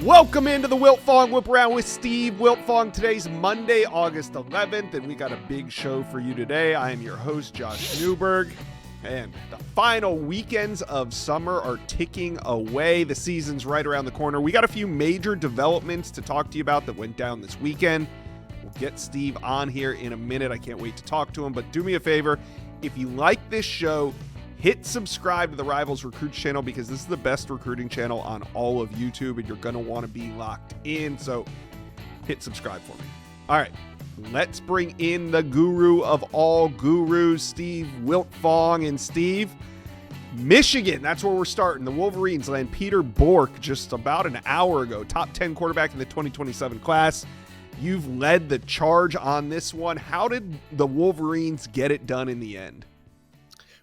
Welcome into the Wiltfong Whiparound with Steve Wiltfong. Today's Monday, August 11th, and we got a big show for you today. I am your host, Josh Newberg, and the final weekends of summer are ticking away. The season's right around the corner. We got a few major developments to talk to you about that went down this weekend. We'll get Steve on here in a minute. I can't wait to talk to him, but do me a favor. If you like this show, hit subscribe to the Rivals Recruits channel because this is the best recruiting channel on all of YouTube and you're going to want to be locked in. So hit subscribe for me. All right, let's bring in the guru of all gurus, Steve Wiltfong. And Steve, Michigan, that's where we're starting. The Wolverines land Peter Bork just about an hour ago, top 10 quarterback in the 2027 class. You've led the charge on this one. How did the Wolverines get it done in the end?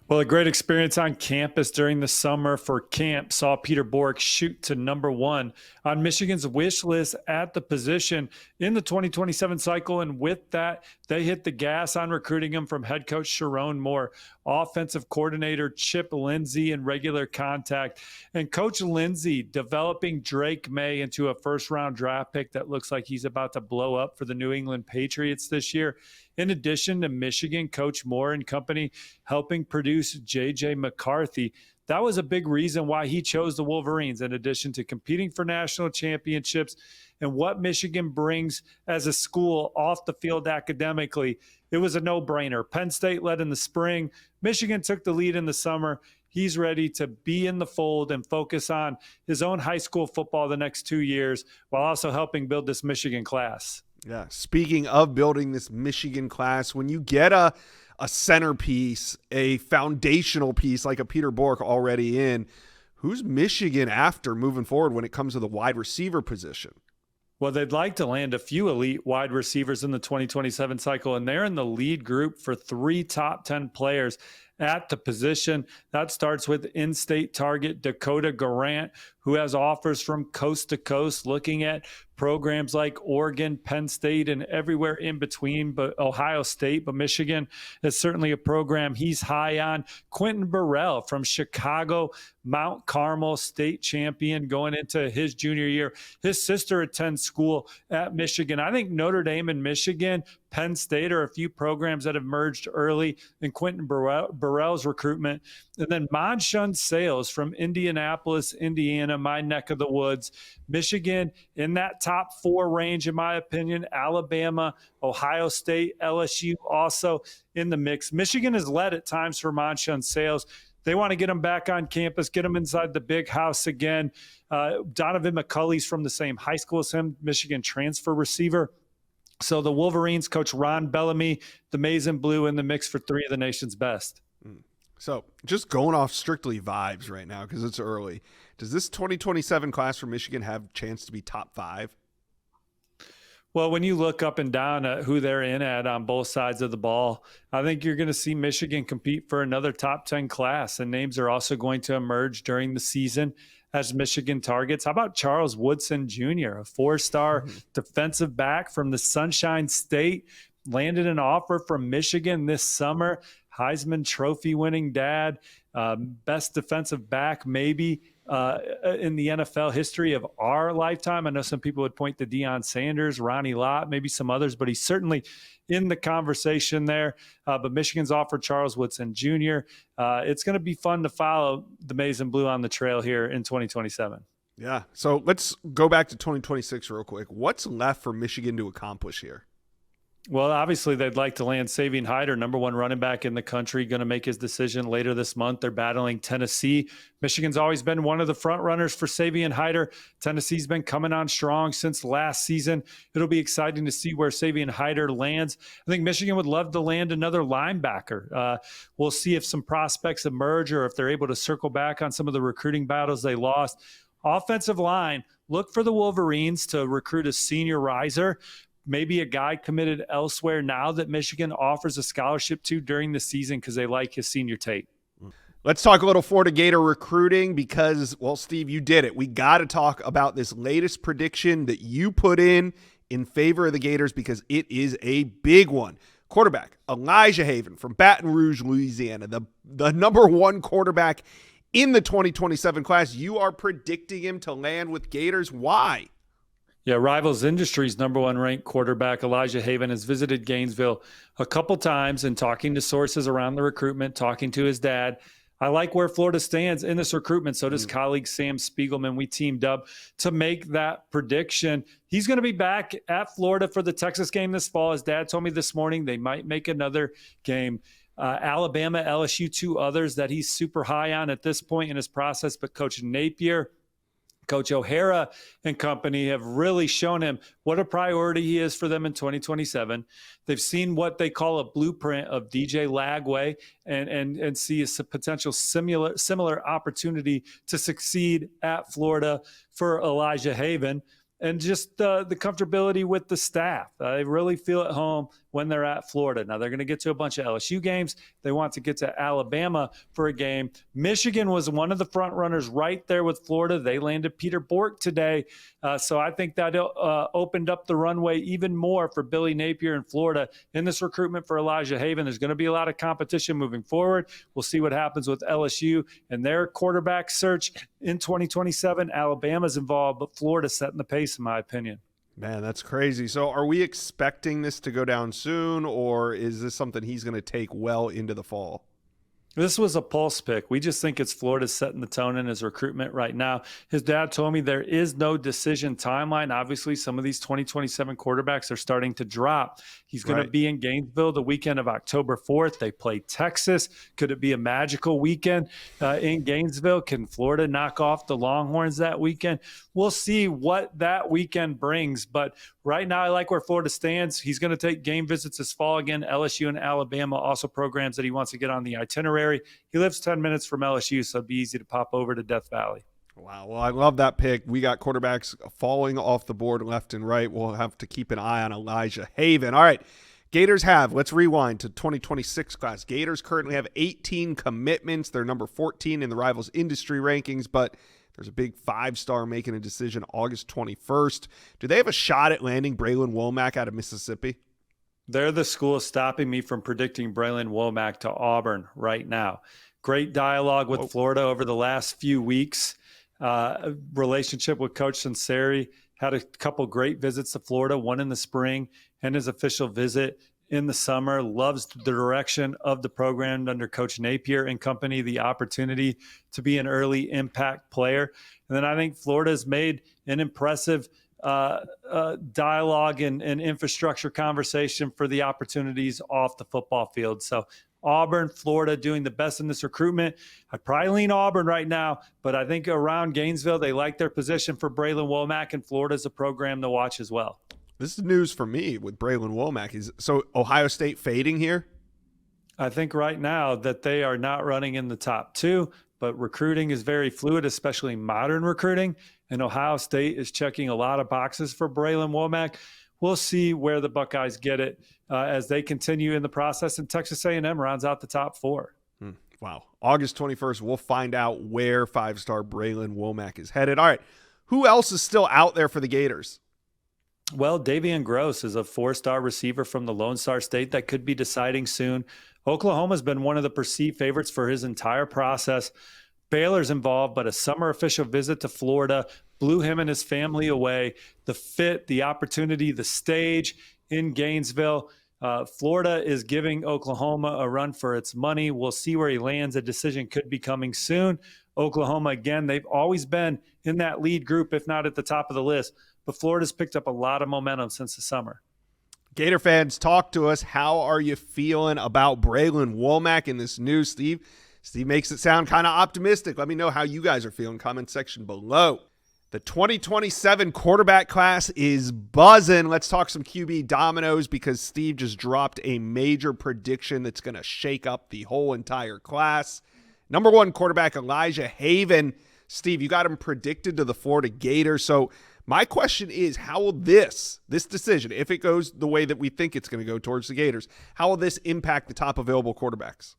Well, a great experience on campus during the summer for camp saw Peter Bork shoot to number one on Michigan's wish list at the position in the 2027 cycle. And with that, they hit the gas on recruiting him from head coach Sharon Moore, offensive coordinator Chip Lindsey in regular contact, and Coach Lindsey developing Drake May into a first-round draft pick that looks like he's about to blow up for the New England Patriots this year. In addition to Michigan, Coach Moore and company helping produce J.J. McCarthy. That was a big reason why he chose the Wolverines, in addition to competing for national championships and what Michigan brings as a school off the field academically. It was a no-brainer. Penn State led in the spring. Michigan took the lead in the summer. He's ready to be in the fold and focus on his own high school football the next 2 years while also helping build this Michigan class. Yeah, speaking of building this Michigan class, when you get a centerpiece, a foundational piece like a Peter Bork already in, who's Michigan after moving forward when it comes to the wide receiver position? Well, they'd like to land a few elite wide receivers in the 2027 cycle, and they're in the lead group for 3 top 10 players at the position. That starts with in-state target Dakota Garant, who has offers from coast to coast, looking at programs like Oregon, Penn State, and everywhere in between, but Ohio State. But Michigan is certainly a program he's high on. Quentin Burrell from Chicago, Mount Carmel state champion going into his junior year. His sister attends school at Michigan. I think Notre Dame and Michigan, Penn State are a few programs that have merged early in Quentin Burrell's recruitment. And then Monshun Sales from Indianapolis, Indiana, my neck of the woods. Michigan in that top 4 range, in my opinion. Alabama, Ohio State, LSU also in the mix. Michigan has led at times for Monshun Sales. They want to get him back on campus, get him inside the big house again. Donovan McCulley's from the same high school as him, Michigan transfer receiver. So the Wolverines, Coach Ron Bellamy, the Maize and Blue in the mix for 3 of the nation's best. So just going off strictly vibes right now because it's early. Does this 2027 class for Michigan have a chance to be top 5? Well, when you look up and down at who they're in at on both sides of the ball, I think you're going to see Michigan compete for another top 10 class, and names are also going to emerge during the season as Michigan targets. How about Charles Woodson Jr., a 4-star defensive back from the Sunshine State, landed an offer from Michigan this summer, Heisman Trophy winning dad, best defensive back maybe in the NFL history of our lifetime. I know some people would point to Deion Sanders, Ronnie Lott, maybe some others, but he's certainly in the conversation there. But Michigan's offered Charles Woodson Jr. It's going to be fun to follow the Maize and Blue on the trail here in 2027. Yeah. So let's go back to 2026 real quick. What's left for Michigan to accomplish here? Well, obviously, they'd like to land Savion Hyder, number 1 running back in the country, going to make his decision later this month. They're battling Tennessee. Michigan's always been one of the front runners for Savion Hyder. Tennessee's been coming on strong since last season. It'll be exciting to see where Savion Hyder lands. I think Michigan would love to land another linebacker. We'll see if some prospects emerge or if they're able to circle back on some of the recruiting battles they lost. Offensive line, look for the Wolverines to recruit a senior riser. Maybe a guy committed elsewhere now that Michigan offers a scholarship to during the season because they like his senior tape. Let's talk a little Florida Gator recruiting because, well, Steve, you did it. We got to talk about this latest prediction that you put in favor of the Gators because it is a big one. Quarterback Elijah Haven from Baton Rouge, Louisiana, the number 1 quarterback in the 2027 class. You are predicting him to land with Gators. Why? Yeah, Rivals Industries' number one ranked quarterback, Elijah Haven, has visited Gainesville a couple times and talking to sources around the recruitment, talking to his dad. I like where Florida stands in this recruitment. So does colleague Sam Spiegelman. We teamed up to make that prediction. He's going to be back at Florida for the Texas game this fall. His dad told me this morning they might make another game. Alabama, LSU, two others that he's super high on at this point in his process. But Coach Napier, Coach O'Hara and company have really shown him what a priority he is for them in 2027. They've seen what they call a blueprint of DJ Lagway and see a potential similar opportunity to succeed at Florida for Elijah Haven. And just the comfortability with the staff. They really feel at home when they're at Florida. Now, they're going to get to a bunch of LSU games. They want to get to Alabama for a game. Michigan was one of the front runners right there with Florida. They landed Peter Bork today. So I think that opened up the runway even more for Billy Napier in Florida in this recruitment for Elijah Haven. There's going to be a lot of competition moving forward. We'll see what happens with LSU and their quarterback search in 2027. Alabama's involved, but Florida's setting the pace, in my opinion. Man, that's crazy. So are we expecting this to go down soon, or is this something he's going to take well into the fall? This was a pulse pick. We just think it's Florida setting the tone in his recruitment right now. His dad told me there is no decision timeline. Obviously, some of these 2027 quarterbacks are starting to drop. He's going to be in Gainesville the weekend of October 4th. They play Texas. Could it be a magical weekend in Gainesville? Can Florida knock off the Longhorns that weekend? We'll see what that weekend brings. But right now, I like where Florida stands. He's going to take game visits this fall again. LSU and Alabama also programs that he wants to get on the itinerary. He lives 10 minutes from LSU, so it'd be easy to pop over to Death Valley. Wow. Well, I love that pick. We got quarterbacks falling off the board left and right. We'll have to keep an eye on Elijah Haven. All right. Gators let's rewind to 2026 class. Gators currently have 18 commitments. They're number 14 in the Rivals industry rankings, but there's a big 5-star making a decision August 21st. Do they have a shot at landing Braylon Womack out of Mississippi? They're the school stopping me from predicting Braylon Womack to Auburn right now. Great dialogue with Florida over the last few weeks. Relationship with Coach Sinceri. Had a couple great visits to Florida, one in the spring and his official visit in the summer. Loves the direction of the program under Coach Napier and company, the opportunity to be an early impact player. And then I think Florida's made an impressive dialogue and infrastructure conversation for the opportunities off the football field. So Auburn, Florida doing the best in this recruitment. I'd probably lean Auburn right now, but I think around Gainesville, they like their position for Braylon Womack, and Florida's a program to watch as well. This is news for me with Braylon Womack. So Ohio State fading here? I think right now that they are not running in the top 2, but recruiting is very fluid, especially modern recruiting. And Ohio State is checking a lot of boxes for Braylon Womack. We'll see where the Buckeyes get it as they continue in the process. And Texas A&M rounds out the top 4. Wow. August 21st, we'll find out where 5-star Braylon Womack is headed. All right. Who else is still out there for the Gators? Well, Davian Gross is a 4-star receiver from the Lone Star State that could be deciding soon. Oklahoma's been one of the perceived favorites for his entire process. Baylor's involved, but a summer official visit to Florida blew him and his family away. The fit, the opportunity, the stage in Gainesville. Florida is giving Oklahoma a run for its money. We'll see where he lands. A decision could be coming soon. Oklahoma, again, they've always been in that lead group, if not at the top of the list. But Florida's picked up a lot of momentum since the summer. Gator fans, talk to us. How are you feeling about Braylon Womack in this news, Steve? Steve makes it sound kind of optimistic. Let me know how you guys are feeling. Comment section below. The 2027 quarterback class is buzzing. Let's talk some QB dominoes because Steve just dropped a major prediction that's going to shake up the whole entire class. Number 1 quarterback, Elijah Haven. Steve, you got him predicted to the Florida Gators. So my question is, how will this decision, if it goes the way that we think it's going to go towards the Gators, how will this impact the top available quarterbacks?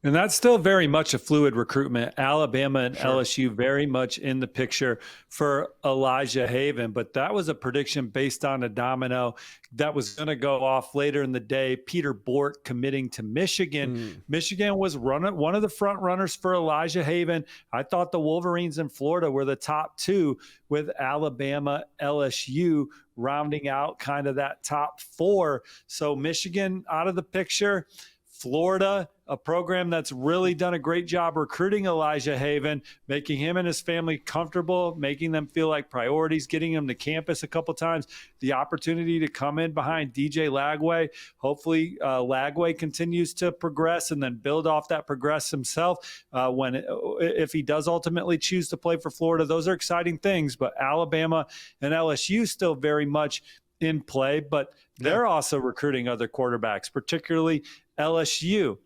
And that's still very much a fluid recruitment. Alabama and Sure. LSU very much in the picture for Elijah Haven. But that was a prediction based on a domino that was going to go off later in the day. Peter Bork committing to Michigan. Michigan was one of the front runners for Elijah Haven. I thought the Wolverines in Florida were the top two, with Alabama, LSU rounding out kind of that top four. So Michigan out of the picture. Florida, a program that's really done a great job recruiting Elijah Haven, making him and his family comfortable, making them feel like priorities, getting him to campus a couple times, the opportunity to come in behind DJ Lagway. Hopefully Lagway continues to progress and then build off that progress himself if he does ultimately choose to play for Florida. Those are exciting things, but Alabama and LSU still very much in play, but they're also recruiting other quarterbacks, particularly LSU.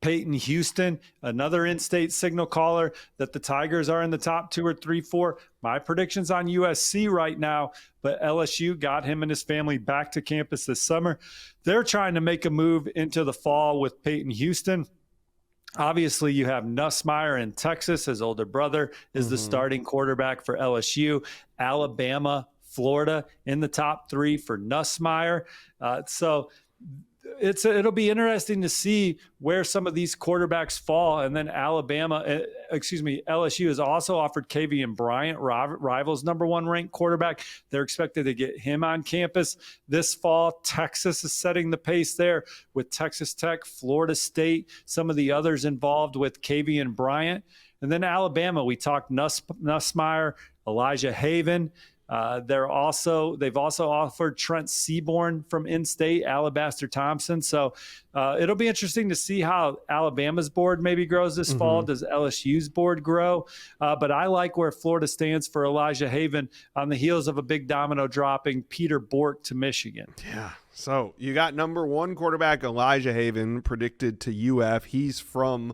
Peyton Houston, another in-state signal caller that the Tigers are in the top 2 or 3, 4. My prediction's on USC right now, but LSU got him and his family back to campus this summer. They're trying to make a move into the fall with Peyton Houston. Obviously, you have Nussmeier in Texas. His older brother is the starting quarterback for LSU. Alabama, Florida in the top 3 for Nussmeier. So it'll be interesting to see where some of these quarterbacks fall. And then LSU has also offered Kavian Bryant, Rivals' #1 ranked quarterback. They're expected to get him on campus this fall. Texas is setting the pace there with Texas Tech, Florida State, some of the others involved with Kavian Bryant. And then Alabama, we talked Nussmeier, Elijah Haven. They've also offered Trent Seaborn from in-state, Alabaster Thompson. So it'll be interesting to see how Alabama's board maybe grows this fall. Does LSU's board grow? But I like where Florida stands for Elijah Haven on the heels of a big domino dropping Peter Bork to Michigan. Yeah. So you got #1 quarterback Elijah Haven predicted to UF. He's from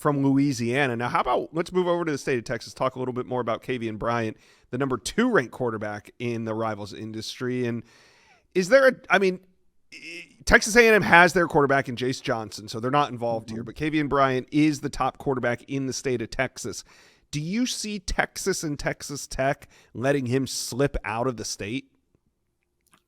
Louisiana. Now, how about let's move over to the state of Texas, talk a little bit more about Kavian Bryant, the #2 ranked quarterback in the Rivals industry. And is there Texas A&M has their quarterback in Jace Johnson, so they're not involved here, but Kavian Bryant is the top quarterback in the state of Texas. Do you see Texas and Texas Tech letting him slip out of the state?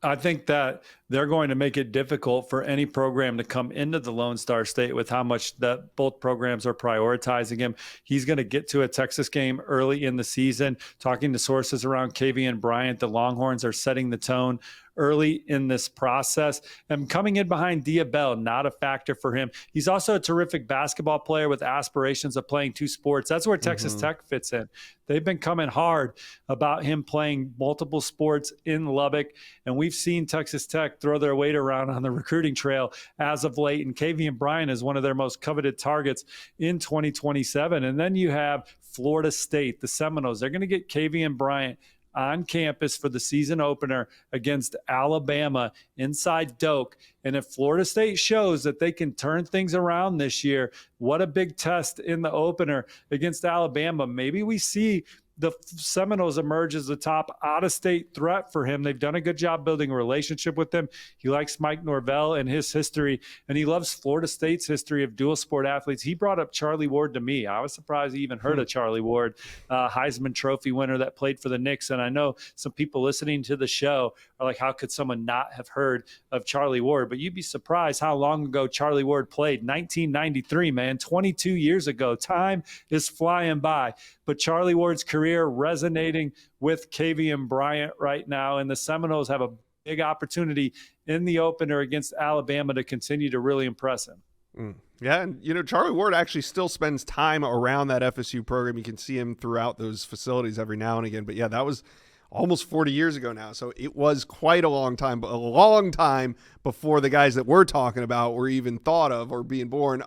I think that they're going to make it difficult for any program to come into the Lone Star State with how much that both programs are prioritizing him. He's going to get to a Texas game early in the season. Talking to sources around Kavian Bryant, the Longhorns are setting the tone early in this process. And coming in behind Diabell, not a factor for him. He's also a terrific basketball player with aspirations of playing 2 sports. That's where Texas Tech fits in. They've been coming hard about him playing multiple sports in Lubbock. And we've seen Texas Tech throw their weight around on the recruiting trail as of late. And Kavian Bryant is one of their most coveted targets in 2027. And then you have Florida State, the Seminoles. They're going to get Kavian Bryant on campus for the season opener against Alabama inside Doak. And if Florida State shows that they can turn things around this year, what a big test in the opener against Alabama. Maybe we see the Seminoles emerge as the top out-of-state threat for him. They've done a good job building a relationship with him. He likes Mike Norvell and his history, and he loves Florida State's history of dual sport athletes. He brought up Charlie Ward to me. I was surprised he even heard of Charlie Ward, Heisman Trophy winner that played for the Knicks. And I know some people listening to the show are like, how could someone not have heard of Charlie Ward? But you'd be surprised how long ago Charlie Ward played. 1993, man, 22 years ago. Time is flying by. But Charlie Ward's career resonating with Kavian Bryant right now, and the Seminoles have a big opportunity in the opener against Alabama to continue to really impress him. Yeah, and Charlie Ward actually still spends time around that FSU program. You can see him throughout those facilities every now and again. But yeah, that was almost 40 years ago now, so it was quite a long time, but a long time before the guys that we're talking about were even thought of or being born.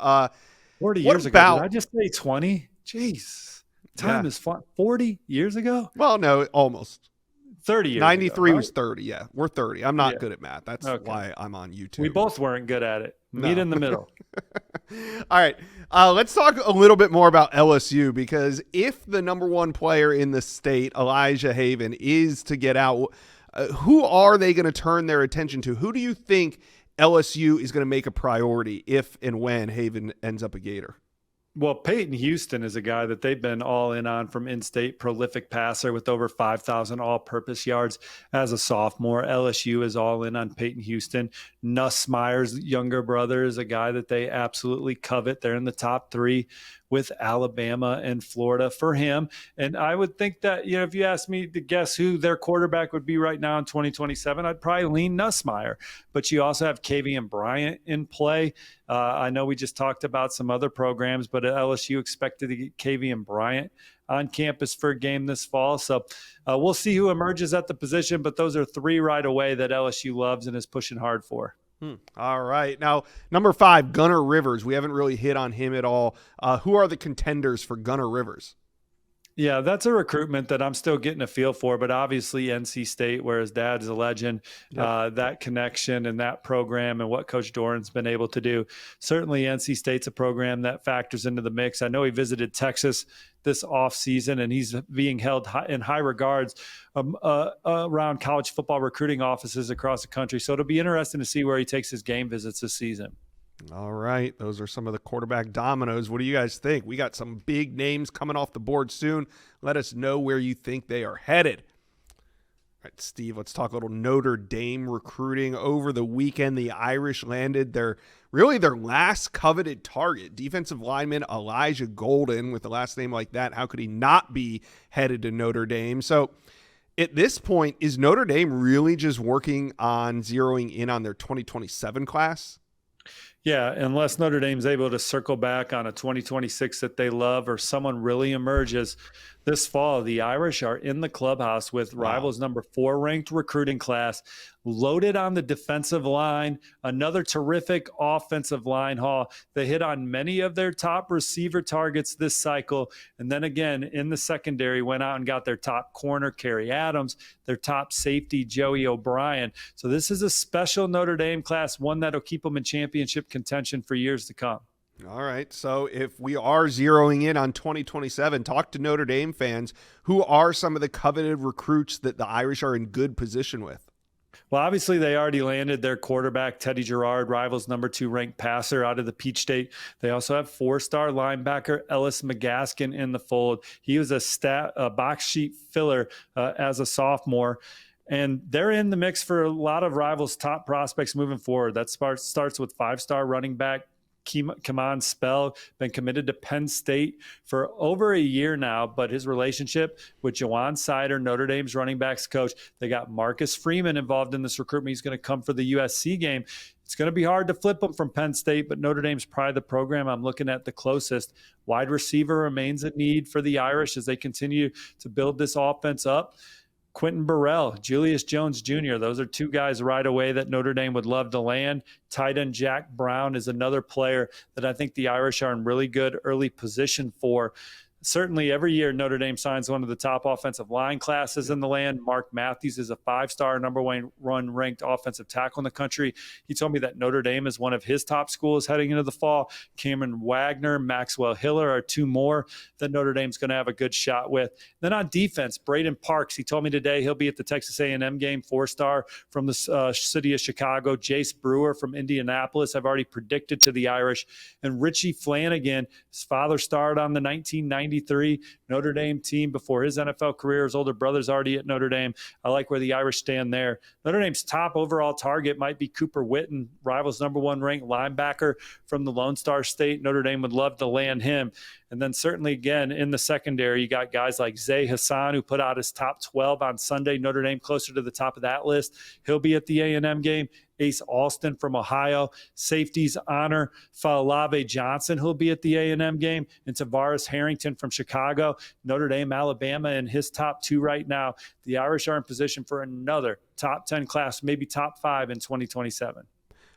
40 years ago. Did I just say 20? Jeez. Time is fun. 40 years ago? Well, no, almost. 30 years 93 ago, right? was 30, yeah. We're 30. I'm not good at math. That's why I'm on YouTube. We both weren't good at it. Meet in the middle. All right. Let's talk a little bit more about LSU, because if the #1 player in the state, Elijah Haven, is to get out, who are they going to turn their attention to? Who do you think LSU is going to make a priority if and when Haven ends up a Gator? Well, Peyton Houston is a guy that they've been all in on from in-state, prolific passer with over 5,000 all-purpose yards as a sophomore. LSU is all in on Peyton Houston. Nussmeier's younger brother is a guy that they absolutely covet. They're in the top 3 with Alabama and Florida for him. And I would think that, if you ask me to guess who their quarterback would be right now in 2027, I'd probably lean Nussmeier. But you also have Kavian Bryant in play. I know we just talked about some other programs, but at LSU expected to get Kavian Bryant on campus for a game this fall. So we'll see who emerges at the position, but those are 3 right away that LSU loves and is pushing hard for. All right. Now, number 5, Gunnar Rivers. We haven't really hit on him at all. Who are the contenders for Gunnar Rivers? Yeah, that's a recruitment that I'm still getting a feel for, but obviously NC State, where his dad is a legend, that connection and that program and what Coach Doran's been able to do. Certainly NC State's a program that factors into the mix. I know he visited Texas this offseason, and he's being held in high regards around college football recruiting offices across the country. So it'll be interesting to see where he takes his game visits this season. All right. Those are some of the quarterback dominoes. What do you guys think? We got some big names coming off the board soon. Let us know where you think they are headed. All right, Steve, let's talk a little Notre Dame recruiting. Over the weekend, the Irish landed their last coveted target, defensive lineman Elijah Golden. With a last name like that, how could he not be headed to Notre Dame? So at this point, is Notre Dame really just working on zeroing in on their 2027 class? Yeah, unless Notre Dame's able to circle back on a 2026 that they love or someone really emerges this fall, the Irish are in the clubhouse with Rivals number 4 ranked recruiting class, loaded on the defensive line, another terrific offensive line haul. They hit on many of their top receiver targets this cycle. And then again, in the secondary, went out and got their top corner, Kerry Adams, their top safety, Joey O'Brien. So this is a special Notre Dame class, one that'll keep them in championship contention for years to come. All right. So if we are zeroing in on 2027, talk to Notre Dame fans. Who are some of the coveted recruits that the Irish are in good position with? Well, obviously, they already landed their quarterback, Teddy Gerard, Rivals number 2 ranked passer out of the Peach State. They also have 4-star linebacker Ellis McGaskin in the fold. He was a box sheet filler as a sophomore. And they're in the mix for a lot of Rivals' top prospects moving forward. That starts with 5-star running back Kamon Spell, been committed to Penn State for over a year now, but his relationship with Jawan Sider, Notre Dame's running backs coach, they got Marcus Freeman involved in this recruitment. He's going to come for the USC game. It's going to be hard to flip him from Penn State, but Notre Dame's probably the program I'm looking at the closest. Wide receiver remains a need for the Irish as they continue to build this offense up. Quentin Burrell, Julius Jones Jr., those are 2 guys right away that Notre Dame would love to land. Tight end Jack Brown is another player that I think the Irish are in really good early position for. Certainly every year Notre Dame signs one of the top offensive line classes in the land. Mark Matthews is a 5-star number 1 ranked offensive tackle in the country. He told me that Notre Dame is one of his top schools heading into the fall. Cameron Wagner, Maxwell Hiller are 2 more that Notre Dame's going to have a good shot with. Then on defense, Braden Parks, he told me today he'll be at the Texas A&M game, 4-star from the city of Chicago. Jace Brewer from Indianapolis, I've already predicted to the Irish. And Richie Flanagan, his father starred on the 1993 Notre Dame team before his NFL career. His older brother's already at Notre Dame. I like where the Irish stand there. Notre Dame's top overall target might be Cooper Witten, Rivals number 1 ranked linebacker from the Lone Star State. Notre Dame would love to land him. And then certainly, again, in the secondary, you got guys like Zay Hassan, who put out his top 12 on Sunday. Notre Dame closer to the top of that list. He'll be at the A&M game. Ace Alston from Ohio. Safeties Honor Falave Johnson, who'll be at the A&M game. And Tavares Harrington from Chicago. Notre Dame, Alabama, in his top 2 right now. The Irish are in position for another top 10 class, maybe top 5 in 2027.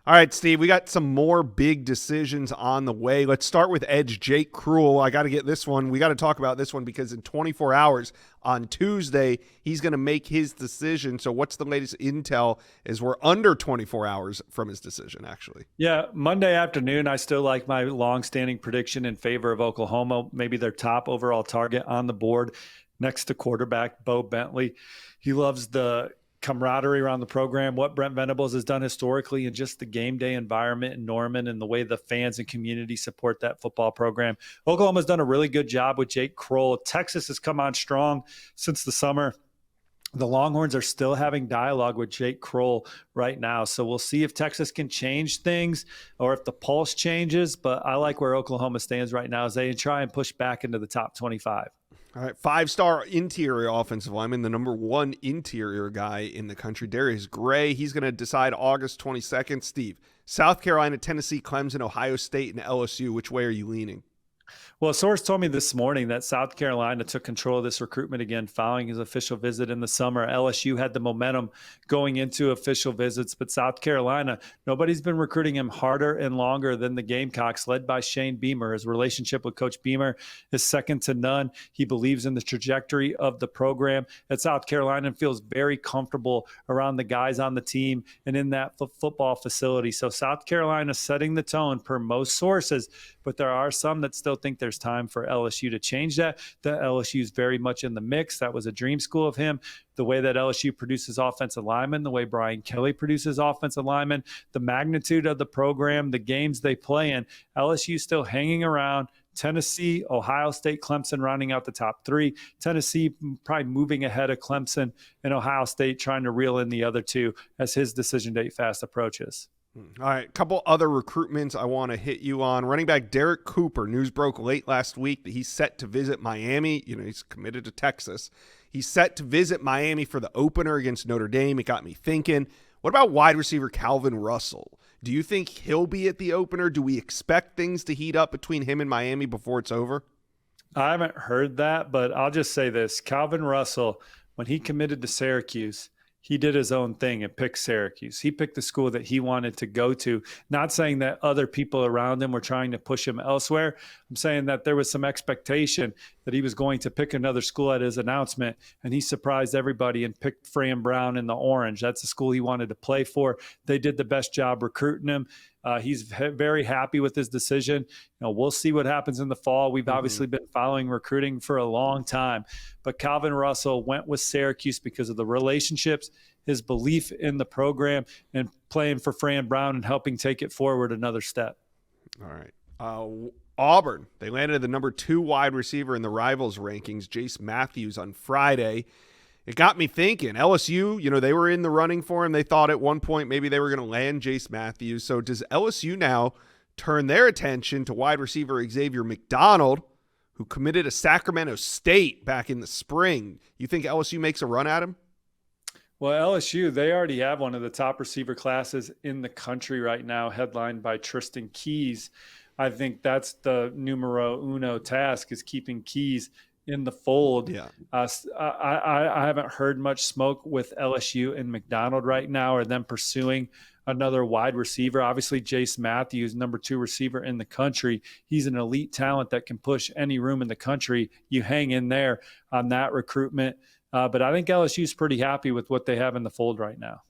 All right, Steve, we got some more big decisions on the way. Let's start with edge Jake Cruel. I got to get this one. We got to talk about this one because in 24 hours on Tuesday, he's going to make his decision. So what's the latest intel as we're under 24 hours from his decision, actually? Yeah, Monday afternoon, I still like my longstanding prediction in favor of Oklahoma, maybe their top overall target on the board next to quarterback Bo Bentley. He loves the camaraderie around the program, what Brent Venables has done historically, and just the game day environment in Norman and the way the fans and community support that football program. Oklahoma's done a really good job with Jake Kroll. Texas has come on strong since the summer. The Longhorns are still having dialogue with Jake Kroll right now. So we'll see if Texas can change things or if the pulse changes. But I like where Oklahoma stands right now as they try and push back into the top 25. All right, 5-star interior offensive lineman, the number 1 interior guy in the country, Darius Gray. He's going to decide August 22nd. Steve, South Carolina, Tennessee, Clemson, Ohio State, and LSU. Which way are you leaning? Well, a source told me this morning that South Carolina took control of this recruitment again following his official visit in the summer. LSU had the momentum going into official visits, but South Carolina, nobody's been recruiting him harder and longer than the Gamecocks, led by Shane Beamer. His relationship with Coach Beamer is second to none. He believes in the trajectory of the program at South Carolina and feels very comfortable around the guys on the team and in that football facility. So South Carolina setting the tone per most sources, but there are some that still think there's time for LSU to change that. The LSU is very much in the mix. That was a dream school of him. The way that LSU produces offensive linemen, the way Brian Kelly produces offensive linemen, the magnitude of the program, the games they play in, LSU still hanging around. Tennessee, Ohio State, Clemson rounding out the top 3. Tennessee probably moving ahead of Clemson, and Ohio State trying to reel in the other 2 as his decision date fast approaches. All right, a couple other recruitments I want to hit you on. Running back Derek Cooper, news broke late last week that he's set to visit Miami. He's committed to Texas. He's set to visit Miami for the opener against Notre Dame. It got me thinking, what about wide receiver Calvin Russell? Do you think he'll be at the opener? Do we expect things to heat up between him and Miami before it's over? I haven't heard that, but I'll just say this. Calvin Russell, when he committed to Syracuse, he did his own thing and picked Syracuse. He picked the school that he wanted to go to, not saying that other people around him were trying to push him elsewhere. I'm saying that there was some expectation that he was going to pick another school at his announcement, and he surprised everybody and picked Fran Brown in the Orange. That's the school he wanted to play for. They did the best job recruiting him. He's very happy with his decision. We'll see what happens in the fall. We've obviously been following recruiting for a long time, but Calvin Russell went with Syracuse because of the relationships, his belief in the program, and playing for Fran Brown and helping take it forward another step. All right. Auburn, they landed the number 2 wide receiver in the Rivals rankings, Jace Matthews, on Friday. It got me thinking, LSU, they were in the running for him. They thought at one point maybe they were going to land Jace Matthews. So does LSU now turn their attention to wide receiver Xavier McDonald, who committed to Sacramento State back in the spring? You think LSU makes a run at him? Well, LSU, they already have one of the top receiver classes in the country right now, headlined by Tristan Keys. I think that's the numero uno task, is keeping Keys in the fold. Yeah. I haven't heard much smoke with LSU and McDonald right now, or them pursuing another wide receiver. Obviously, Jace Matthews, number 2 receiver in the country. He's an elite talent that can push any room in the country. You hang in there on that recruitment. But I think LSU is pretty happy with what they have in the fold right now.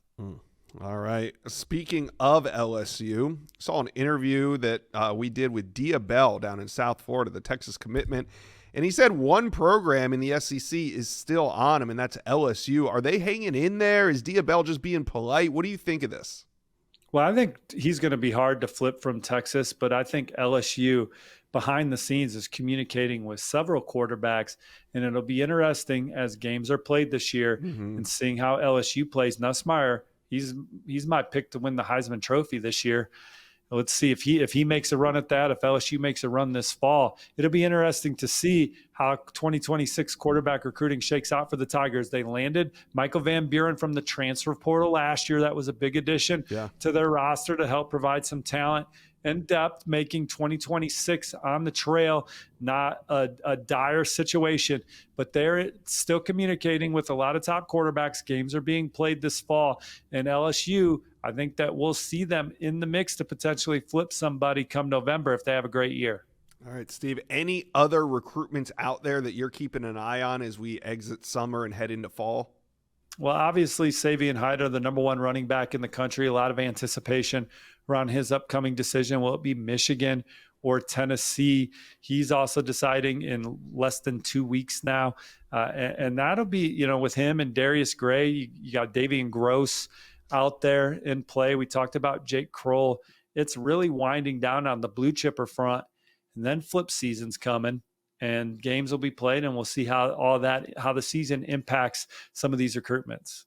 All right. Speaking of LSU, saw an interview that we did with Dia Bell down in South Florida, the Texas commitment. And he said one program in the SEC is still on him, and that's LSU. Are they hanging in there? Is Dia Bell just being polite? What do you think of this? Well, I think he's going to be hard to flip from Texas, but I think LSU behind the scenes is communicating with several quarterbacks, and it'll be interesting as games are played this year and seeing how LSU plays. Nussmeier, he's my pick to win the Heisman Trophy this year. Let's see if he makes a run at that, if LSU makes a run this fall. It'll be interesting to see how 2026 quarterback recruiting shakes out for the Tigers. They landed Michael Van Buren from the transfer portal last year. That was a big addition to their roster to help provide some talent and depth, making 2026 on the trail not a dire situation. But they're still communicating with a lot of top quarterbacks. Games are being played this fall. And LSU, I think that we'll see them in the mix to potentially flip somebody come November if they have a great year. All right, Steve, any other recruitments out there that you're keeping an eye on as we exit summer and head into fall? Well, obviously, Savion Hyder, the number 1 running back in the country, a lot of anticipation around his upcoming decision. Will it be Michigan or Tennessee. He's also deciding in less than 2 weeks now. And that'll be, with him and Darius Gray, you got Davian Gross out there in play. We talked about Jake Kroll. It's really winding down on the blue chipper front, and then flip season's coming and games will be played, and we'll see how the season impacts some of these recruitments.